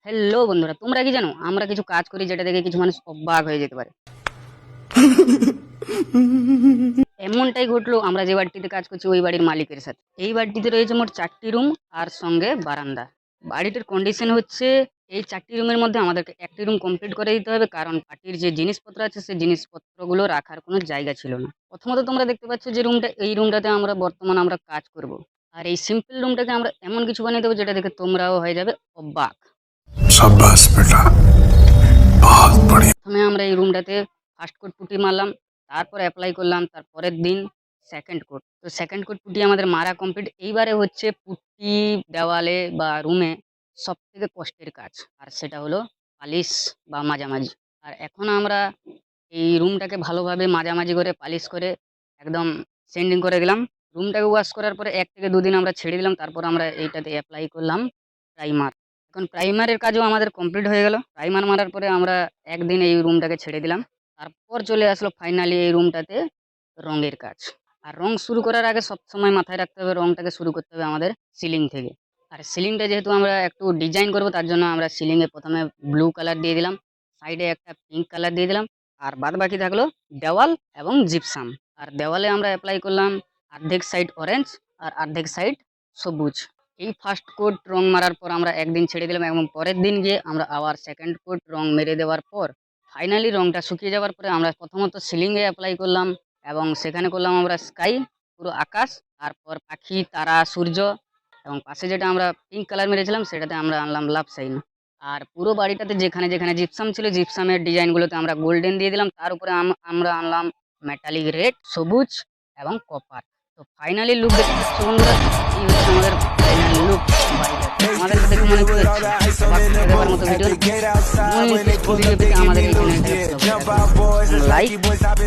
Hello বন্ধুরা, তোমরা কি জানো আমরা কিছু কাজ করি যেটা দেখে কিছু মানুষ অবাক হয়ে যেতে পারে। এমনটাই ঘটলো আমরা যে বাড়িটিতে কাজ করছি ওই বাড়ির মালিকের সাথে। এই বাড়িটিতে রয়েছে মোট 4টি রুম আর সঙ্গে বারান্দা। বাড়িটির কন্ডিশন হচ্ছে এই 4টি রুমের মধ্যে আমাদেরকে একটি রুম কমপ্লিট করে দিতে হবে, কারণ পার্টির যে জিনিসপত্র আছে সেই জিনিসপত্রগুলো রাখার কোনো জায়গা ছিল না। প্রথমত তোমরা দেখতে পাচ্ছ যে এই রুমটাতে আমরা কাজ করব। আর এই সিম্পল রুমটাকে আমরা এমন কিছু বানিয়ে দেবো যেটা দেখে তোমরাও হয়ে যাবে অবাক। शाबाश बेटा, बहुत बढ़िया। প্রথমে আমরা এই রুমটাতে ফার্স্ট কোট পুটি মারলাম, তারপর অ্যাপ্লাই করলাম তার পরের দিন সেকেন্ড কোট। তো সেকেন্ড কোট পুটি আমাদের মারা কমপ্লিট। এইবারে হচ্ছে পুটি দেওয়ালে বা রুমে সব থেকে কষ্টের কাজ, আর সেটা হলো পালিশ বা মাঝামাঝি। আর এখন আমরা এই রুমটাকে ভালোভাবে মাঝামাঝি করে পালিশ করে একদম সেন্ডিং করে দিলাম। রুমটাকে ওয়াশ করার পরে 1 থেকে 2 দিন আমরা ছেড়ে দিলাম, তারপর আমরা এইটাতে অ্যাপ্লাই করলাম প্রাইমার। এখন প্রাইমারের কাজও আমাদের কমপ্লিট হয়ে গেল। প্রাইমার মারার পরে আমরা একদিন এই রুমটাকে ছেড়ে দিলাম, তারপর চলে আসলো ফাইনালি এই রুমটাতে রঙের কাজ। আর রং শুরু করার আগে সবসময় মাথায় রাখতে হবে রংটাকে শুরু করতে হবে আমাদের সিলিং থেকে। আর সিলিংটা যেহেতু আমরা একটু ডিজাইন করব, তার জন্য আমরা সিলিংয়ে প্রথমে ব্লু কালার দিয়ে দিলাম, সাইডে একটা পিঙ্ক কালার দিয়ে দিলাম, আর বাদ বাকি থাকলো দেওয়াল এবং জিপসাম। আর দেওয়ালে আমরা অ্যাপ্লাই করলাম অর্ধেক সাইড অরেঞ্জ আর অর্ধেক সাইড সবুজ। এই ফার্স্ট কোট রং মারার পর আমরা একদিন ছেড়ে দিলাম এবং পরের দিন গিয়ে আমরা আবার সেকেন্ড কোট রং মেরে দেওয়ার পর ফাইনালি রংটা শুকিয়ে যাওয়ার পরে আমরা প্রথমত সিলিংয়ে অ্যাপ্লাই করলাম এবং সেখানে করলাম আমরা স্কাই, পুরো আকাশ, তারপর পাখি, তারা, সূর্য, এবং পাশে যেটা আমরা পিঙ্ক কালার মেরেছিলাম সেটাতে আমরা আনলাম লাভ সাইন। আর পুরো বাড়িটাতে যেখানে যেখানে জিপসাম ছিল জিপসামের ডিজাইনগুলোতে আমরা গোল্ডেন দিয়ে দিলাম, তার উপরে আমরা আনলাম মেটালিক রেড, সবুজ এবং কপার। তো ফাইনালি লুক দেখতে পাচ্ছ বন্ধুরা, এই হচ্ছে আমাদের ফাইনাল লুক বাড়িটা। আমাদের দেখে মনে হচ্ছে দেখার মতো ভিডিও ভিডিও পেতে আমাদের এই চ্যানেলটাকে লাইক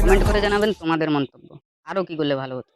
কমেন্ট করে জানাবেন তোমাদের মন্তব্য, আরও কি করলে ভালো হতো।